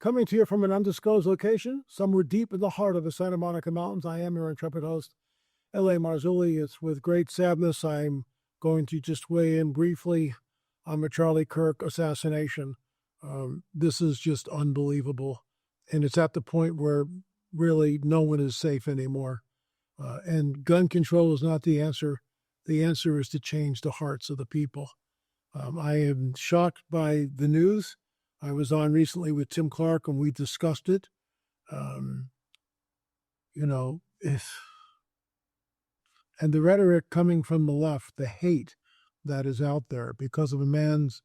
Coming to you from an undisclosed location, somewhere deep in the heart of the Santa Monica Mountains, I am your intrepid host, L.A. Marzulli. It's with great sadness I'm going to just weigh in briefly on the Charlie Kirk assassination. This is just unbelievable, and it's at the point where really no one is safe anymore. And gun control is not the answer. The answer is to change the hearts of the people. I am shocked by the news. I was on recently with Tim Clark and we discussed it. And the rhetoric coming from the left, the hate that is out there because of a man's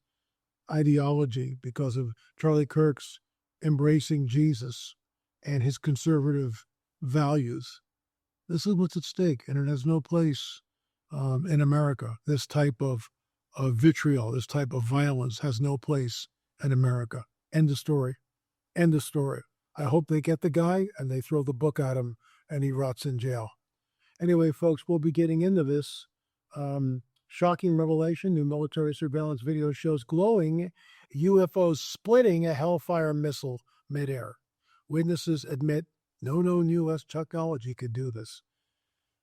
ideology, because of Charlie Kirk's embracing Jesus and his conservative values. This is what's at stake, and it has no place in America. This type of vitriol, this type of violence has no place in America. End of story. End of story. I hope they get the guy and they throw the book at him and he rots in jail. Anyway, folks, we'll be getting into this. Shocking revelation. New military surveillance video shows glowing UFOs splitting a Hellfire missile midair. Witnesses admit no known U.S. technology could do this.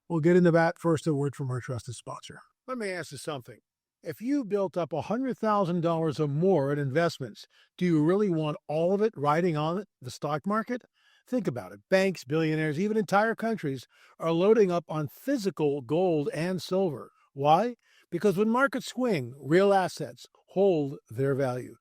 We'll get into that. First, a word from our trusted sponsor. Let me ask you something. If you built up $100,000 or more in investments, do you really want all of it riding on the stock market? Think about it. Banks, billionaires, even entire countries are loading up on physical gold and silver. Why? Because when markets swing, real assets hold their value.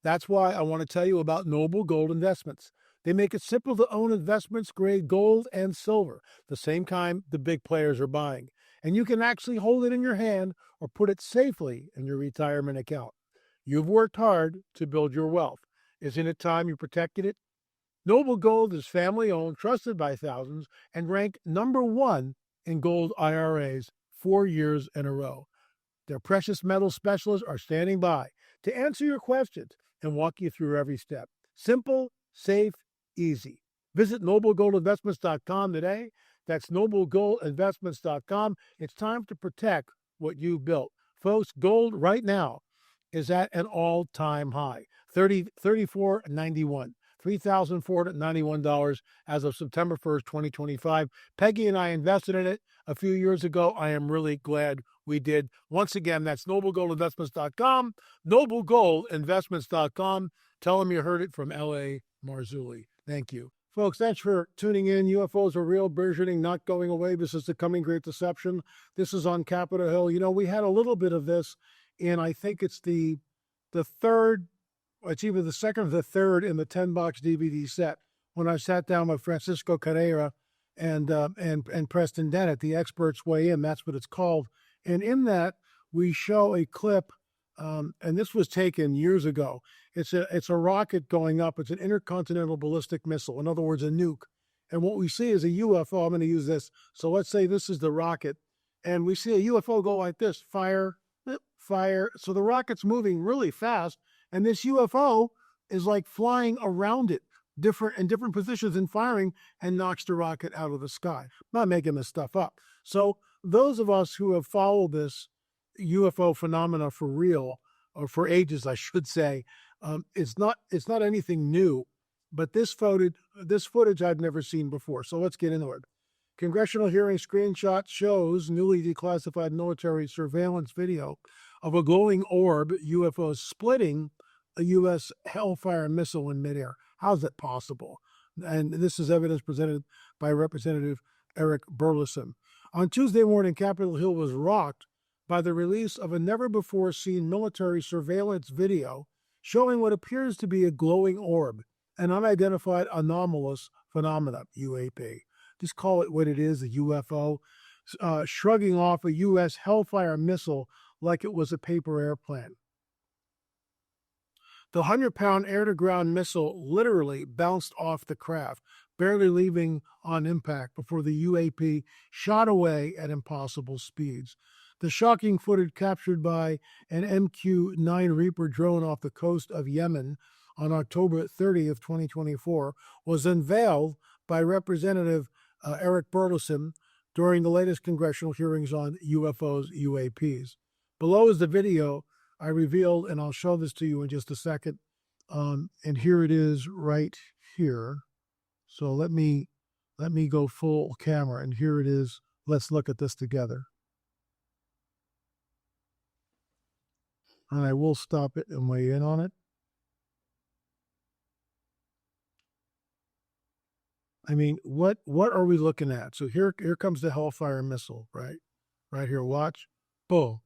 That's why I want to tell you about Noble Gold Investments. They make it simple to own investments-grade gold and silver, the same kind the big players are buying. And you can actually hold it in your hand or put it safely in your retirement account. You've worked hard to build your wealth. Isn't it time you protected it? Noble Gold is family-owned, trusted by thousands, and ranked #1 in gold IRAs 4 years in a row. Their precious metal specialists are standing by to answer your questions and walk you through every step. Simple, safe, easy. Visit noblegoldinvestments.com today. That's noblegoldinvestments.com. It's time to protect what you built. Folks, gold right now is at an all-time high, $34.91. $3,491 as of September 1st, 2025. Peggy and I invested in it a few years ago. I am really glad we did. Once again, that's noblegoldinvestments.com, noblegoldinvestments.com. Tell them you heard it from L.A. Marzulli. Thank you. Folks, thanks for tuning in. UFOs are real, burgeoning, not going away. This is the coming great deception. This is on Capitol Hill. You know, we had a little bit of this, and I think it's the third, it's either the second or the third in the 10-box DVD set when I sat down with Francisco Carrera and Preston Dennett. The experts weigh in. That's what it's called. And in that, we show a clip, and this was taken years ago. It's a rocket going up. It's an intercontinental ballistic missile. In other words, a nuke. And what we see is a UFO. I'm going to use this. So let's say this is the rocket. And we see a UFO go like this. Fire, fire. So the rocket's moving really fast. And this UFO is like flying around it in different positions and firing and knocks the rocket out of the sky. I'm not making this stuff up. So those of us who have followed this UFO phenomena for real, or for ages, I should say, it's not anything new, but this footage I've never seen before. So let's get into it. Congressional hearing screenshot shows newly declassified military surveillance video of a glowing orb UFO splitting a U.S. Hellfire missile in midair. How's that possible? And this is evidence presented by Representative Eric Burleson. On Tuesday morning, Capitol Hill was rocked by the release of a never-before-seen military surveillance video showing what appears to be a glowing orb, an unidentified anomalous phenomena, UAP. Just call it what it is, a UFO, shrugging off a U.S. Hellfire missile like it was a paper airplane. The 100-pound air-to-ground missile literally bounced off the craft, barely leaving on impact before the UAP shot away at impossible speeds. The shocking footage captured by an MQ-9 Reaper drone off the coast of Yemen on October 30th, 2024, was unveiled by Representative Eric Burleson during the latest congressional hearings on UFOs, UAPs. Below is the video I revealed, and I'll show this to you in just a second, And here it is right here. So let me go full camera, and here it is. Let's look at this together. And I will stop it and weigh in on it. I mean, what are we looking at? So here comes the Hellfire missile, right? Right here, watch. Boom.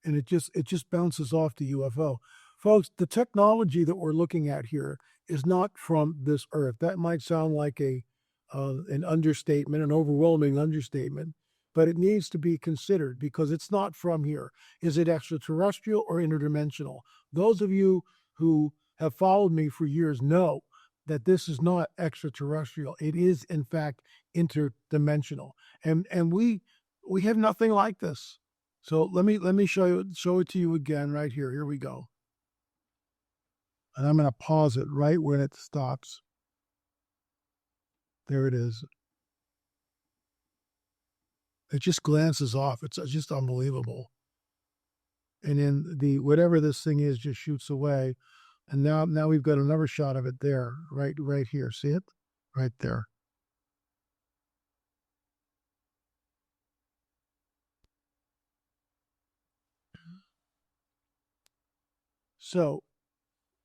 And it just bounces off the UFO. Folks, the technology that we're looking at here is not from this earth. That might sound like an understatement, an overwhelming understatement, but it needs to be considered because it's not from here. Is it extraterrestrial or interdimensional? Those of you who have followed me for years know that this is not extraterrestrial. It is, in fact, interdimensional. And we have nothing like this. So let me show it to you again right here. Here we go. And I'm going to pause it right when it stops. There it is. It just glances off. It's just unbelievable. And then the whatever this thing is just shoots away. And now we've got another shot of it there, right here. See it? Right there. So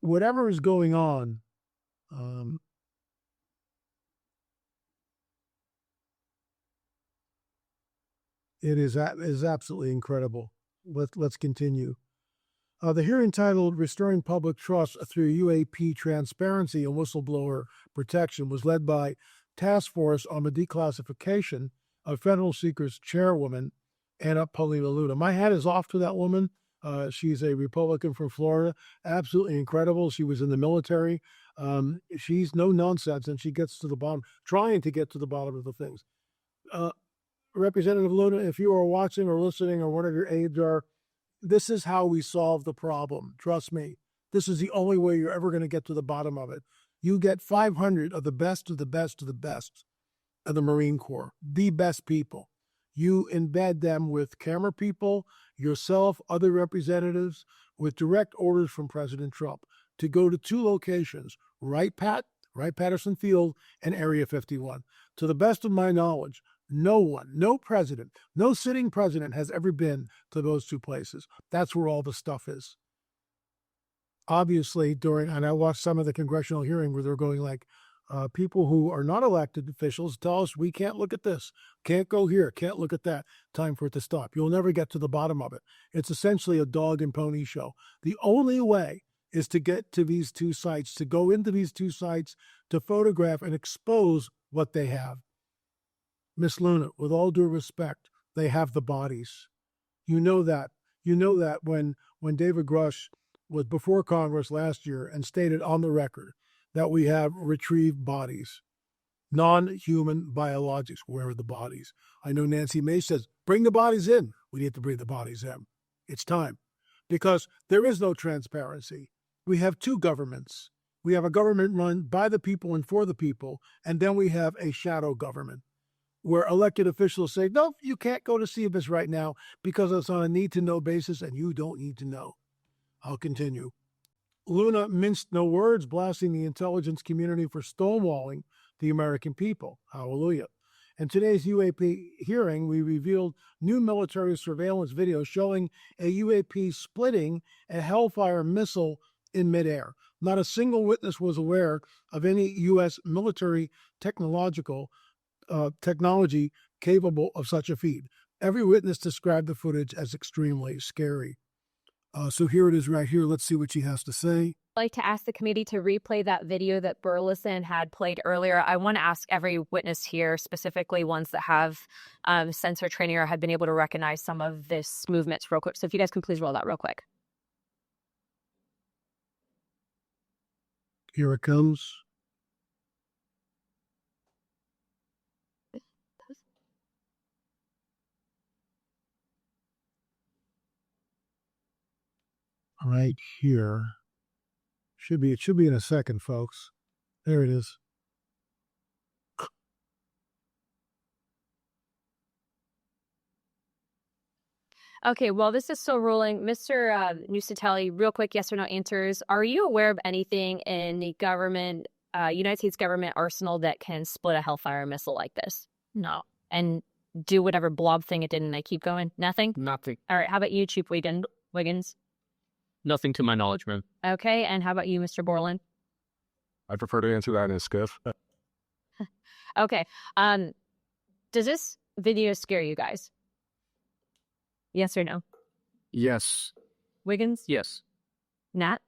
whatever is going on, it is absolutely incredible. Let's continue. The hearing titled Restoring Public Trust Through UAP Transparency and Whistleblower Protection was led by Task Force on the Declassification of Federal Secrets Chairwoman Anna Palina. My hat is off to that woman. She's a Republican from Florida. Absolutely incredible. She was in the military. She's no nonsense, and she gets to the bottom, trying to get to the bottom of the things. Representative Luna, if you are watching or listening or one of your aides are, this is how we solve the problem. Trust me. This is the only way you're ever going to get to the bottom of it. You get 500 of the best of the best of the best of the Marine Corps, the best people. You embed them with camera people, yourself, other representatives, with direct orders from President Trump to go to two locations, Wright-Patterson Field and Area 51. To the best of my knowledge, no president, no sitting president has ever been to those two places. That's where all the stuff is. Obviously, and I watched some of the congressional hearing where they're going like, people who are not elected officials tell us we can't look at this, can't go here, can't look at that. Time for it to stop. You'll never get to the bottom of it. It's essentially a dog and pony show. The only way is to get to these two sites, to go into these two sites, to photograph and expose what they have. Miss Luna, with all due respect, they have the bodies. You know that. You know that when David Grush was before Congress last year and stated on the record that we have retrieved bodies, non-human biologics. Where are the bodies? I know Nancy May says, bring the bodies in. We need to bring the bodies in. It's time. Because there is no transparency. We have two governments. We have a government run by the people and for the people, and then we have a shadow government where elected officials say, no, you can't go to see this right now because it's on a need-to-know basis, and you don't need to know. I'll continue. Luna minced no words, blasting the intelligence community for stonewalling the American people. Hallelujah. In today's UAP hearing, we revealed new military surveillance video showing a UAP splitting a Hellfire missile in midair. Not a single witness was aware of any U.S. military technology capable of such a feat. Every witness described the footage as extremely scary. So here it is right here. Let's see what she has to say. I'd like to ask the committee to replay that video that Burleson had played earlier. I want to ask every witness here, specifically ones that have sensor training or have been able to recognize some of this movements real quick. So if you guys can please roll that real quick. Here it comes. Right here. It should be in a second, folks. There it is. Okay, well, this is still rolling. Mr. Nusatelli, real quick, yes or no answers. Are you aware of anything in the government, United States government arsenal that can split a Hellfire missile like this? No. And do whatever blob thing it did and they keep going? Nothing? Nothing. All right, how about you, Chief Wiggins? Nothing to my knowledge, ma'am. Okay, and how about you, Mr. Borland? I prefer to answer that in a skiff. Okay, does this video scare you guys? Yes or no? Yes. Wiggins? Yes. Nat?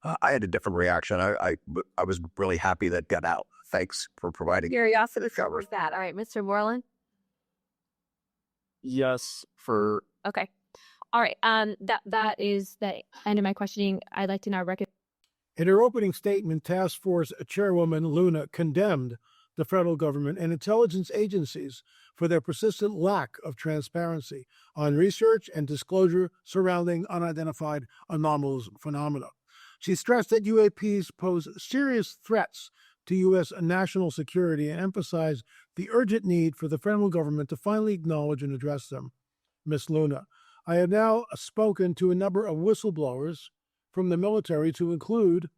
I had a different reaction. I was really happy that got out. Thanks for providing. Curiosity covers that. All right, Mr. Borland? Yes for... Okay. All right. That is the end of my questioning. I'd like to now recognize. In her opening statement, Task Force Chairwoman Luna condemned the federal government and intelligence agencies for their persistent lack of transparency on research and disclosure surrounding unidentified anomalous phenomena. She stressed that UAPs pose serious threats to U.S. national security and emphasized the urgent need for the federal government to finally acknowledge and address them. Ms. Luna, I have now spoken to a number of whistleblowers from the military to include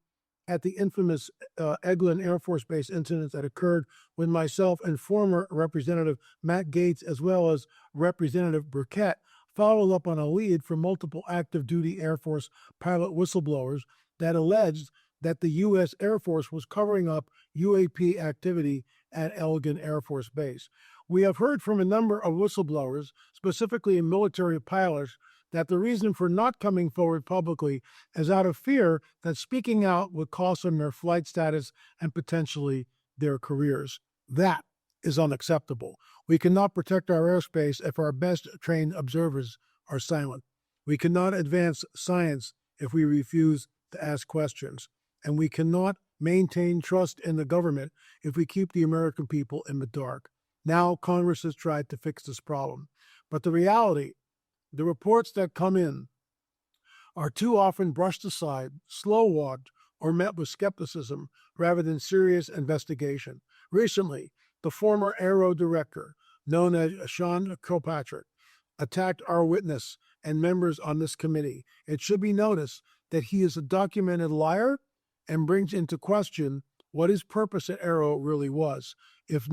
at the infamous Eglin Air Force Base incident that occurred when myself and former Representative Matt Gaetz, as well as Representative Burkett, followed up on a lead from multiple active duty Air Force pilot whistleblowers that alleged that the U.S. Air Force was covering up UAP activity at Elgin Air Force Base. We have heard from a number of whistleblowers, specifically military pilots, that the reason for not coming forward publicly is out of fear that speaking out would cost them their flight status and potentially their careers. That is unacceptable. We cannot protect our airspace if our best trained observers are silent. We cannot advance science if we refuse to ask questions. And we cannot maintain trust in the government if we keep the American people in the dark. Now Congress has tried to fix this problem. But the reality, the reports that come in are too often brushed aside, slow-walked, or met with skepticism rather than serious investigation. Recently, the former Aero director, known as Sean Kilpatrick, attacked our witness and members on this committee. It should be noticed that he is a documented liar and brings into question what his purpose at Aero really was, if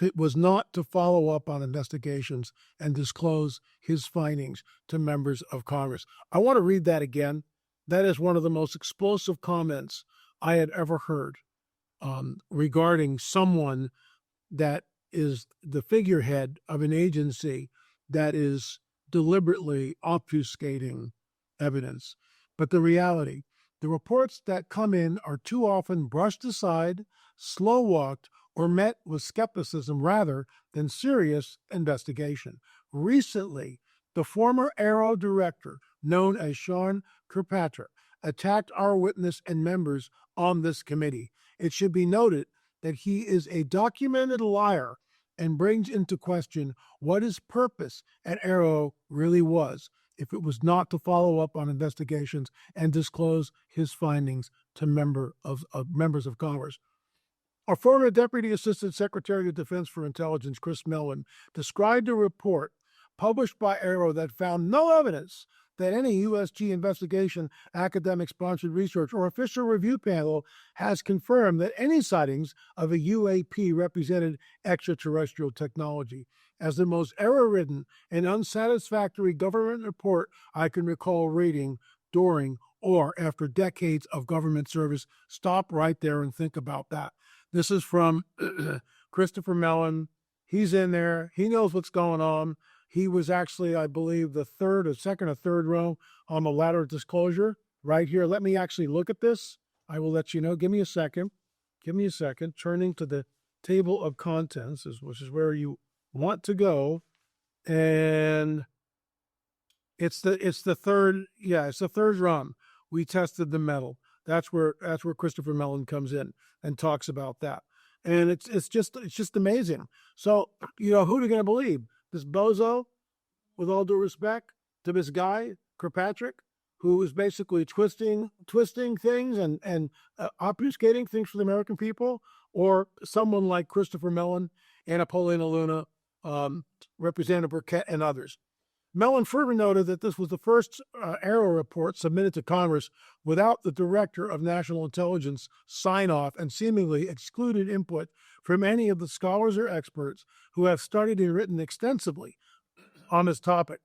it was not to follow up on investigations and disclose his findings to members of Congress. I want to read that again. That is one of the most explosive comments I had ever heard regarding someone that is the figurehead of an agency that is deliberately obfuscating evidence. But the reality, the reports that come in are too often brushed aside, slow-walked, or met with skepticism rather than serious investigation. Recently, the former Aero director, known as Sean Kilpatrick, attacked our witness and members on this committee. It should be noted that he is a documented liar and brings into question what his purpose at Aero really was, if it was not to follow up on investigations and disclose his findings to members of Congress. Our former Deputy Assistant Secretary of Defense for Intelligence, Chris Mellon, described a report published by Aero that found no evidence that any USG investigation, academic-sponsored research, or official review panel has confirmed that any sightings of a UAP represented extraterrestrial technology. As the most error-ridden and unsatisfactory government report I can recall reading during or after decades of government service. Stop right there and think about that. This is from Christopher Mellon. He's in there. He knows what's going on. He was actually, I believe, the second or third row on the ladder of disclosure right here. Let me actually look at this. I will let you know. Give me a second. Turning to the table of contents, which is where you want to go. And it's the third run. We tested the metal. That's where Christopher Mellon comes in and talks about that. And it's just amazing. So, who are you going to believe? This bozo, with all due respect to this guy, Kilpatrick, who is basically twisting things and obfuscating things for the American people, or someone like Christopher Mellon, Anna Paulina Luna, Representative Burkett, and others. Mellon further noted that this was the first Arrow report submitted to Congress without the Director of National Intelligence sign-off and seemingly excluded input from any of the scholars or experts who have studied and written extensively on this topic,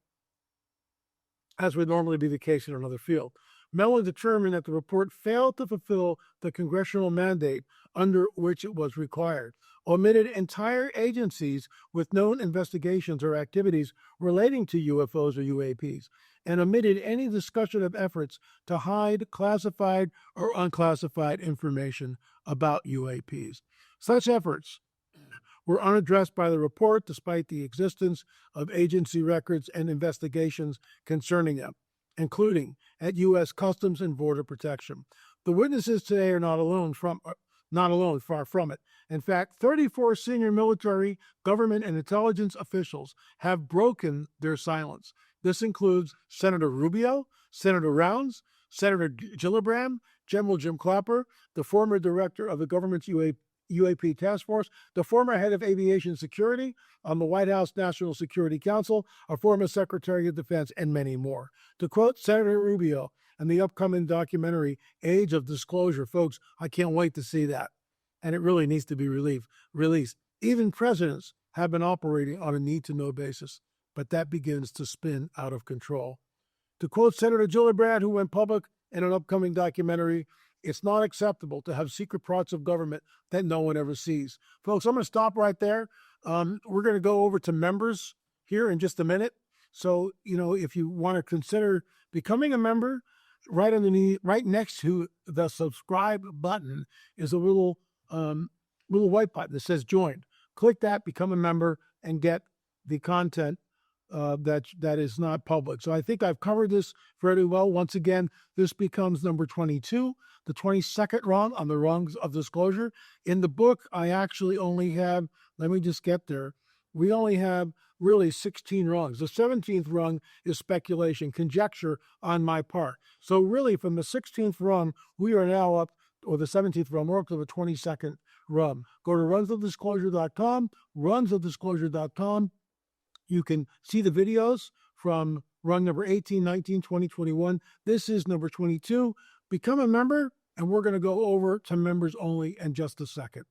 as would normally be the case in another field. Mellon determined that the report failed to fulfill the congressional mandate under which it was required, omitted entire agencies with known investigations or activities relating to UFOs or UAPs, and omitted any discussion of efforts to hide classified or unclassified information about UAPs. Such efforts were unaddressed by the report despite the existence of agency records and investigations concerning them, including at U.S. Customs and Border Protection. The witnesses today are not alone, far from it. In fact, 34 senior military, government, and intelligence officials have broken their silence. This includes Senator Rubio, Senator Rounds, Senator Gillibrand, General Jim Clapper, the former director of the government's UAP task force, the former head of aviation security on the White House National Security Council, a former Secretary of Defense, and many more. To quote Senator Rubio and the upcoming documentary, Age of Disclosure, folks, I can't wait to see that. And it really needs to be released. Even presidents have been operating on a need-to-know basis, but that begins to spin out of control. To quote Senator Gillibrand, who went public in an upcoming documentary, it's not acceptable to have secret parts of government that no one ever sees. Folks, I'm going to stop right there. We're going to go over to members here in just a minute. So, if you want to consider becoming a member, right underneath, right next to the subscribe button is a little white button that says join. Click that, become a member, and get the content that is not public. So I think I've covered this very well. Once again, this becomes number 22, the 22nd rung on the rungs of disclosure. In the book, I actually only have, let me just get there. We only have really 16 rungs. The 17th rung is speculation, conjecture on my part. So really from the 16th rung, we are now up, or the 17th rung, we're up to the 22nd rung. Go to runsofdisclosure.com, runsofdisclosure.com. You can see the videos from rung number 18, 19, 20, 21. This is number 22. Become a member, and we're going to go over to members only in just a second.